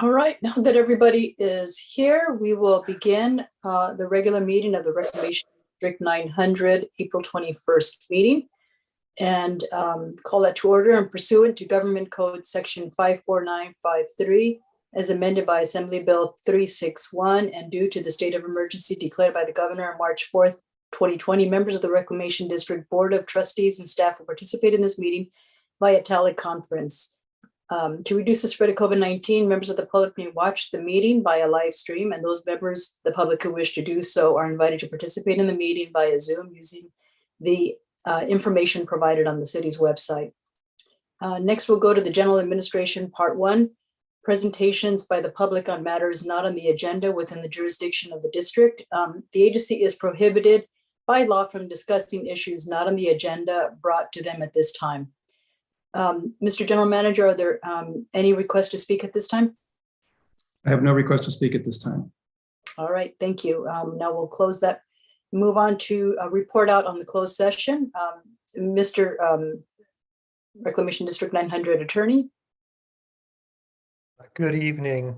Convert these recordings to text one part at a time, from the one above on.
All right, now that everybody is here, we will begin the regular meeting of the Reclamation District 900 April 21st meeting and call that to order and pursuant to Government Code Section 54953 as amended by Assembly Bill 361 and due to the state of emergency declared by the governor on March 4th, 2020, members of the Reclamation District Board of Trustees and staff will participate in this meeting via teleconference. To reduce the spread of COVID-19, members of the public may watch the meeting via live stream, and those members of the public who wish to do so are invited to participate in the meeting via Zoom using the information provided on the city's website. Next, we'll go to the General Administration Part 1, presentations by the public on matters not on the agenda within the jurisdiction of the district. The agency is prohibited by law from discussing issues not on the agenda brought to them at this time. Mr. General Manager, are there any requests to speak at this time? I have no request to speak at this time. All right, thank you. Now we'll close that. Move on to a report out on the closed session. Mr. Reclamation District 900 Attorney. Good evening,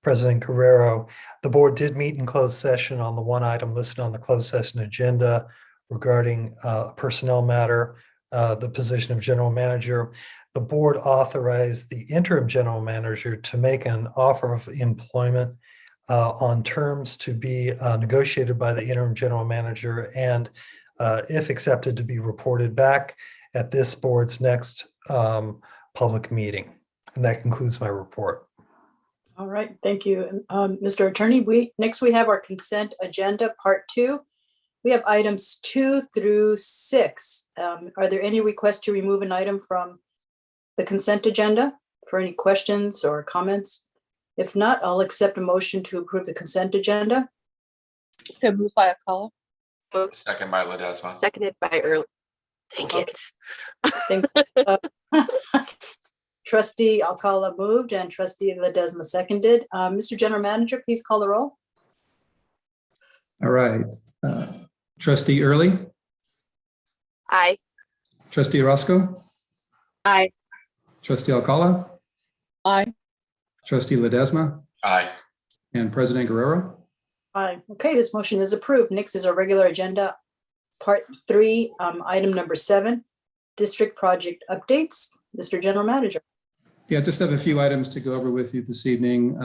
President Guerrero. The board did meet in closed session on the one item listed on the closed session agenda regarding a personnel matter. The position of general manager. The board authorized the interim general manager to make an offer of employment on terms to be negotiated by the interim general manager and if accepted to be reported back at this board's next public meeting. And that concludes my report. All right, thank you, Mr. Attorney. Next we have our consent agenda part 2. We have items 2 through 6. Are there any requests to remove an item from the consent agenda for any questions or comments? If not, I'll accept a motion to approve the consent agenda. So moved by Alcala. Second by Ledesma. Seconded by Early. Thank you. Thank Trustee Alcala moved and Trustee Ledesma seconded. Mr. General Manager, please call the roll. All right. Trustee Early? Aye. Trustee Orozco? Aye. Trustee Alcala? Aye. Trustee Ledesma? Aye. And President Guerrero? Aye. Okay, this motion is approved. Next is our regular agenda, part 3, item number 7, district project updates. Mr. General Manager. Yeah, just have a few items to go over with you this evening.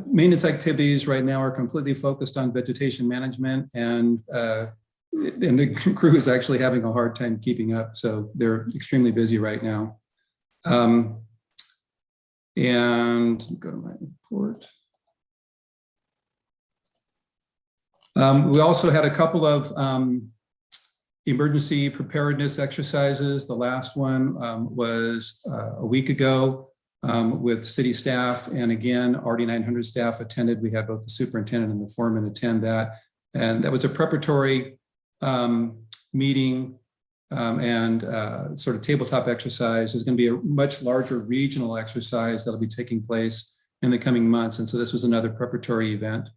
Maintenance activities right now are completely focused on vegetation management, and the crew is actually having a hard time keeping up. So they're extremely busy right now. And go to my report. We also had a couple of emergency preparedness exercises. The last one was a week ago with city staff, and again, RD900 staff attended. We had both the superintendent and the foreman attend that. And that was a preparatory meeting and sort of tabletop exercise. There's going to be a much larger regional exercise that'll be taking place in the coming months. And so this was another preparatory event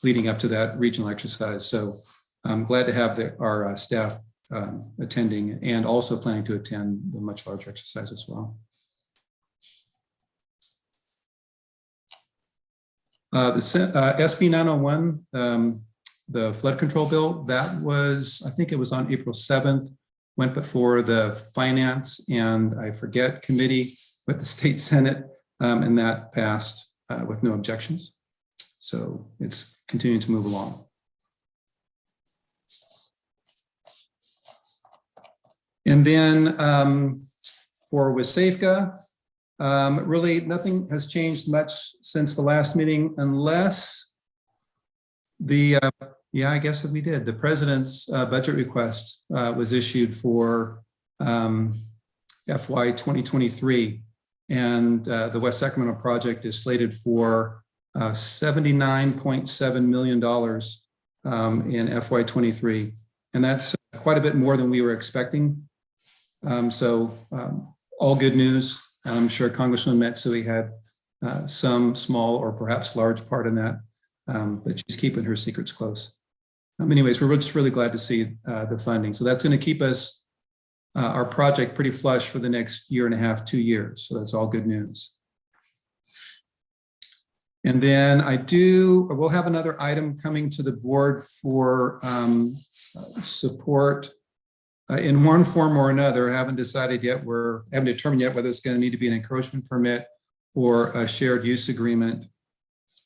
leading up to that regional exercise. So I'm glad to have our staff attending and also planning to attend the much larger exercise as well. The SB 901, the flood control bill, that was, I think it was on April 7th, went before the finance and I forget committee with the state Senate, and that passed with no objections. So it's continuing to move along. And then for WSAFCA, really nothing has changed much since the last meeting, unless the, yeah, I guess that we did. The president's budget request was issued for FY 2023, and the West Sacramento project is slated for $79.7 million in FY 23, and that's quite a bit more than we were expecting. All good news. I'm sure Congressman Metsui had some small or perhaps large part in that, but she's keeping her secrets close. Anyways, we're just really glad to see the funding. So that's going to keep us our project pretty flush for the next year and a half, 2 years. So that's all good news. And then we'll have another item coming to the board for support in one form or another. Haven't decided yet. Haven't determined yet whether it's going to need to be an encroachment permit or a shared use agreement.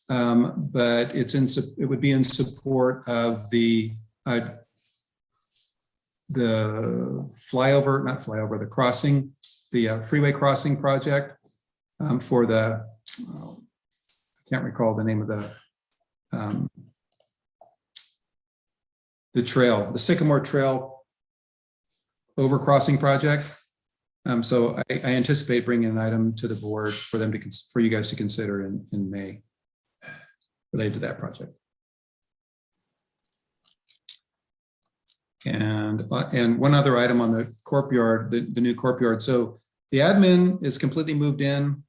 But it would be in support of the freeway crossing project for the, I can't recall the name of the trail, the Sycamore Trail overcrossing project. So I anticipate bringing an item to the board for you guys to consider in May related to that project. And one other item on the courtyard, the new courtyard. So the admin is completely moved in,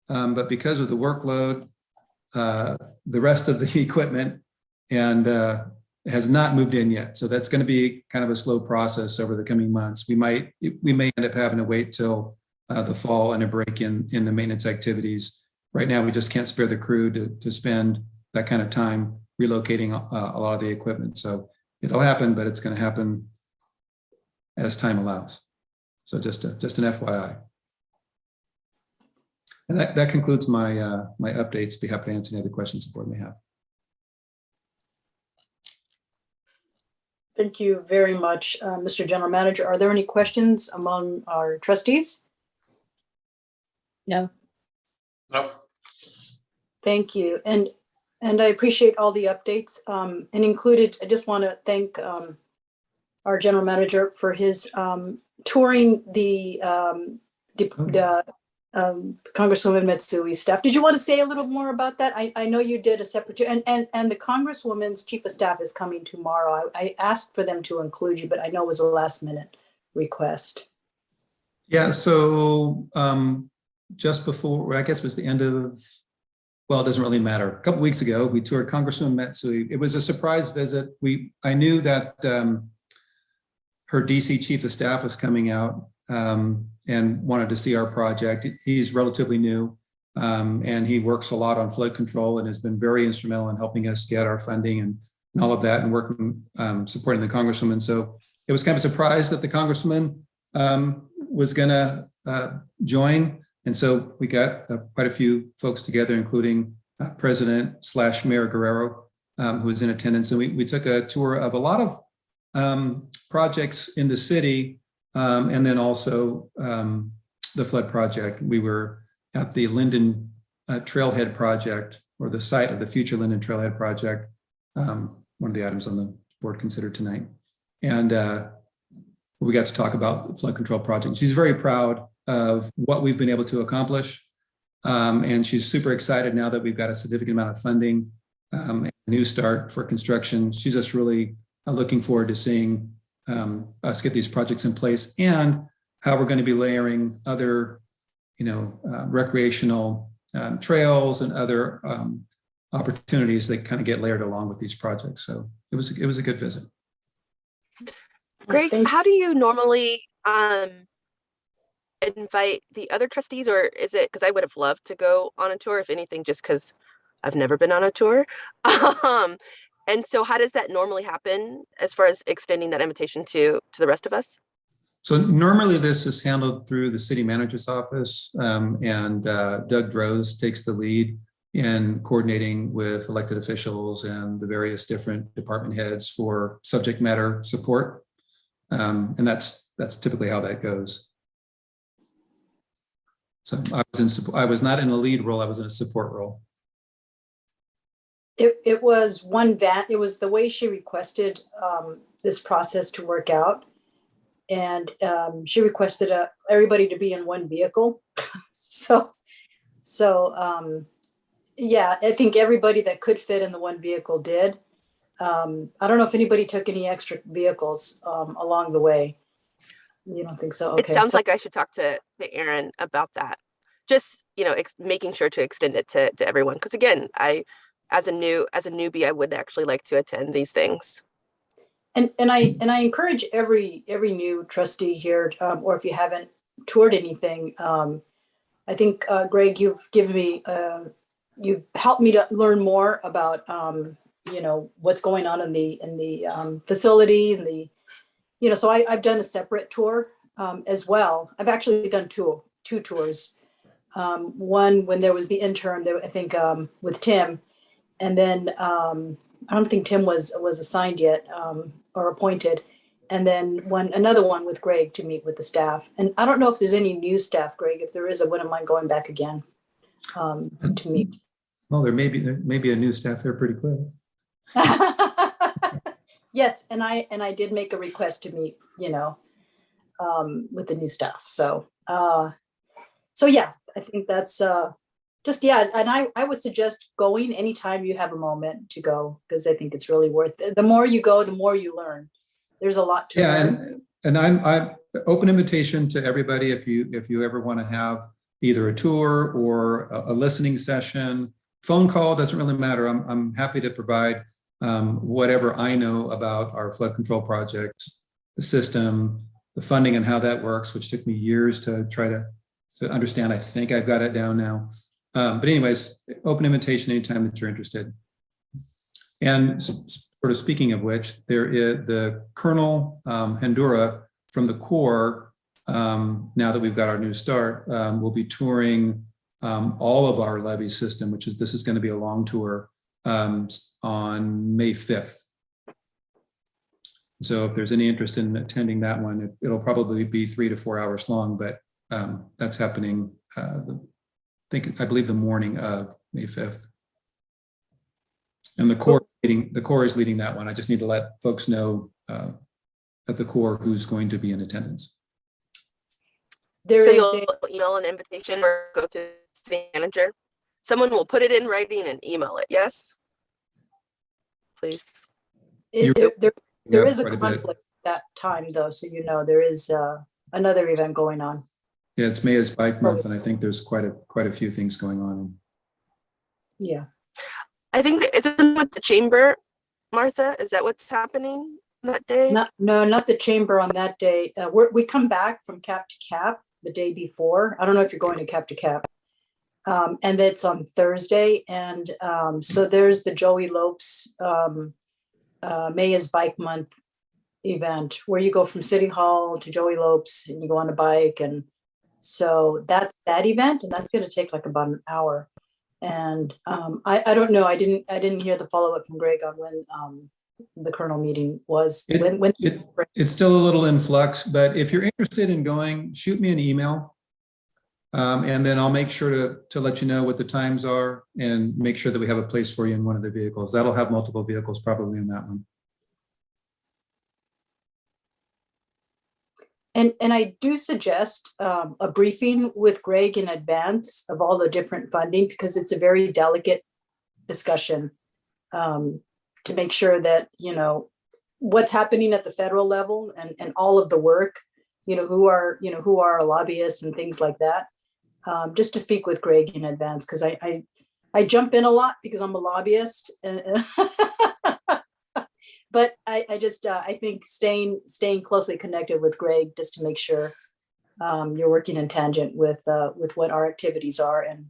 but because of the workload, the rest of the equipment has not moved in yet. So that's going to be kind of a slow process over the coming months. We may end up having to wait till the fall and a break in the maintenance activities. Right now, we just can't spare the crew to spend that kind of time relocating a lot of the equipment. So it'll happen, but it's going to happen as time allows. So just an FYI. And that concludes my my updates. Be happy to answer any other questions the board may have. Thank you very much, Mr. General Manager. Are there any questions among our trustees? No. Nope. Thank you. And I appreciate all the updates. And included, I just want to thank our general manager for his touring the Congresswoman Metsui's staff. Did you want to say a little more about that? I know you did a separate tour, and the Congresswoman's chief of staff is coming tomorrow. I asked for them to include you, but I know it was a last minute request. Yeah, so just before, I guess it was the end of, well, it doesn't really matter. A couple weeks ago, we toured Congresswoman Metsui. It was a surprise visit. I knew that her DC chief of staff was coming out and wanted to see our project. He's relatively new and he works a lot on flood control and has been very instrumental in helping us get our funding and all of that and working, supporting the Congresswoman. So it was kind of a surprise that the Congresswoman was gonna join. And so we got quite a few folks together, including President/Mayor Guerrero, who was in attendance. And we took a tour of a lot of projects in the city, and then also the flood project. We were at the Linden Trailhead project, or the site of the future Linden Trailhead project, one of the items on the board considered tonight. And we got to talk about the flood control project. She's very proud of what we've been able to accomplish. And she's super excited now that we've got a significant amount of funding, and a new start for construction. She's just really looking forward to seeing us get these projects in place and how we're going to be layering other, recreational trails and other opportunities that kind of get layered along with these projects. So it was a good visit. Greg, how do you normally invite the other trustees, or is it because I would have loved to go on a tour, if anything, just because I've never been on a tour. And so how does that normally happen as far as extending that invitation to the rest of us? So normally this is handled through the city manager's office, and Doug Droz takes the lead in coordinating with elected officials and the various different department heads for subject matter support. And that's typically how that goes. So I was not in a lead role, I was in a support role. It was it was the way she requested this process to work out. And she requested everybody to be in one vehicle. So yeah, I think everybody that could fit in the one vehicle did. I don't know if anybody took any extra vehicles along the way. You don't think so? Okay. It sounds like I should talk to Aaron about that. Just, making sure to extend it to everyone. Because again, as a newbie, I would actually like to attend these things. And I encourage every new trustee here, or if you haven't toured anything, I think, Greg, you've given me, you've helped me to learn more about, what's going on in the facility and so I've done a separate tour, as well. I've actually done two tours. One when there was the intern, I think, with Tim, and then, I don't think Tim was assigned yet, or appointed. And then another one with Greg to meet with the staff. And I don't know if there's any new staff, Greg. If there is, I wouldn't mind going back again, to meet. Well, there may be a new staff there pretty quick. Yes, and I did make a request to meet, with the new staff. So yes, I think that's and I would suggest going anytime you have a moment to go, because I think it's really worth it. The more you go, the more you learn. There's a lot to learn. And I'm open invitation to everybody if you ever want to have either a tour or a listening session, phone call, doesn't really matter. I'm happy to provide whatever I know about our flood control projects, the system, the funding and how that works, which took me years to try to understand. I think I've got it down now. But anyways, open invitation anytime that you're interested. And sort of speaking of which, there is the Colonel Handura from the Corps, now that we've got our new start, will be touring all of our levee system, this is going to be a long tour, on May 5th. So if there's any interest in attending that one, it'll probably be 3 to 4 hours long, but that's happening, I believe the morning of May 5th. And the Corps is leading that one. I just need to let folks know at the Corps who's going to be in attendance. You'll email an invitation or go to the city manager. Someone will put it in writing and email it. Yes, please. There is a conflict that time, though, so there is another event going on. Yeah, it's May is Bike Month, and I think there's quite a few things going on. Yeah. I think, is it with the chamber, Martha? Is that what's happening that day? Not the chamber on that day. We come back from cap to cap the day before. I don't know if you're going to cap. And it's on Thursday. And so there's the Joey Lopes May is Bike Month event, where you go from City Hall to Joey Lopes and you go on a bike. And so that's that event, and that's going to take like about an hour. And I don't know. I didn't hear the follow up from Greg on when the Colonel meeting was. It's still a little in flux, but if you're interested in going, shoot me an email, and then I'll make sure to let you know what the times are and make sure that we have a place for you in one of the vehicles. That'll have multiple vehicles probably in that one. And I do suggest a briefing with Greg in advance of all the different funding, because it's a very delicate discussion, to make sure that, what's happening at the federal level and all of the work, who are our lobbyists and things like that. Just to speak with Greg in advance, because I jump in a lot because I'm a lobbyist. But I think staying closely connected with Greg, just to make sure you're working in tangent with what our activities are and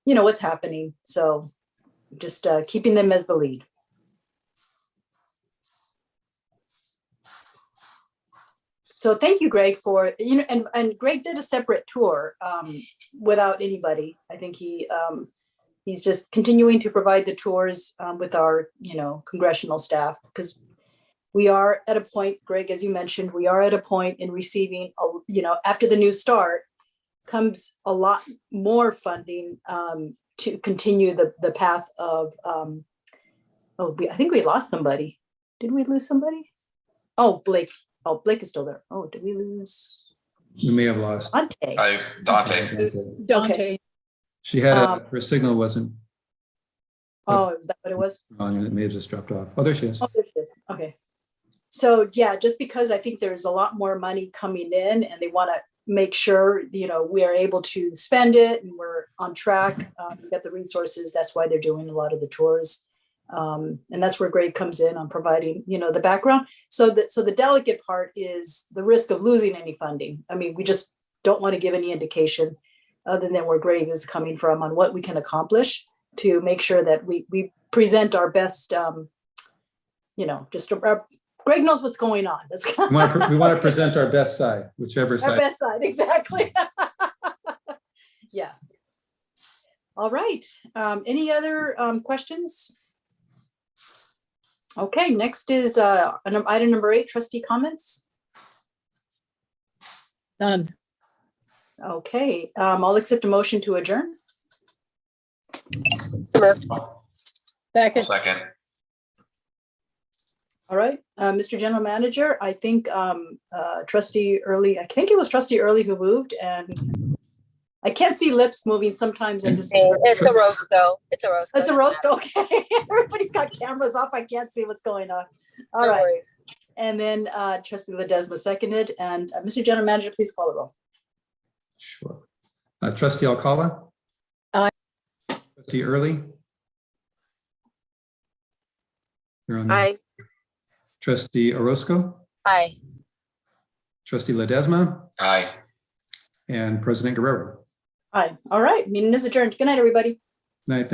what's happening. So just keeping them as the lead. So thank you, Greg, for and Greg did a separate tour without anybody. I think he's just continuing to provide the tours with our, congressional staff, because we are at a point, Greg, as you mentioned, we are at a point in receiving, after the new start comes a lot more funding to continue the path of, I think we lost somebody. Did we lose somebody? Oh, Blake. Oh, Blake is still there. Oh, did we lose? We may have lost Dante. Dante. Okay. She had her signal wasn't. Oh, is that what it was? It may have just dropped off. Oh, there she is. Oh, there she is. Okay. So yeah, just because I think there's a lot more money coming in, and they want to make sure we are able to spend it and we're on track. Get the resources. That's why they're doing a lot of the tours. And that's where Greg comes in on providing, the background. So the delicate part is the risk of losing any funding. I mean, we just don't want to give any indication other than where Greg is coming from on what we can accomplish to make sure that we present our best, Greg knows what's going on. That's We want to present our best side, whichever our side. best side, exactly. Yeah. All right. Any other questions? Okay, next is item number 8, trustee comments. None. Okay, I'll accept a motion to adjourn. So moved. Second. Second. All right, Mr. General Manager, I think trustee Early, I think it was trustee Early who moved, and I can't see lips moving sometimes. And It's a Roscoe. It's a Roscoe. It's a roast. Okay, everybody's got cameras off. I can't see what's going on. All No right, worries. and then trustee Ledesma seconded, and Mr. General Manager, please call the roll. Sure. Trustee Alcala? Aye. Trustee Early? You're on. Aye. Trustee Orozco? Hi. Trustee Ledesma? Aye. And President Guerrero? Aye. All right, meeting is adjourned. Good night, everybody. Night.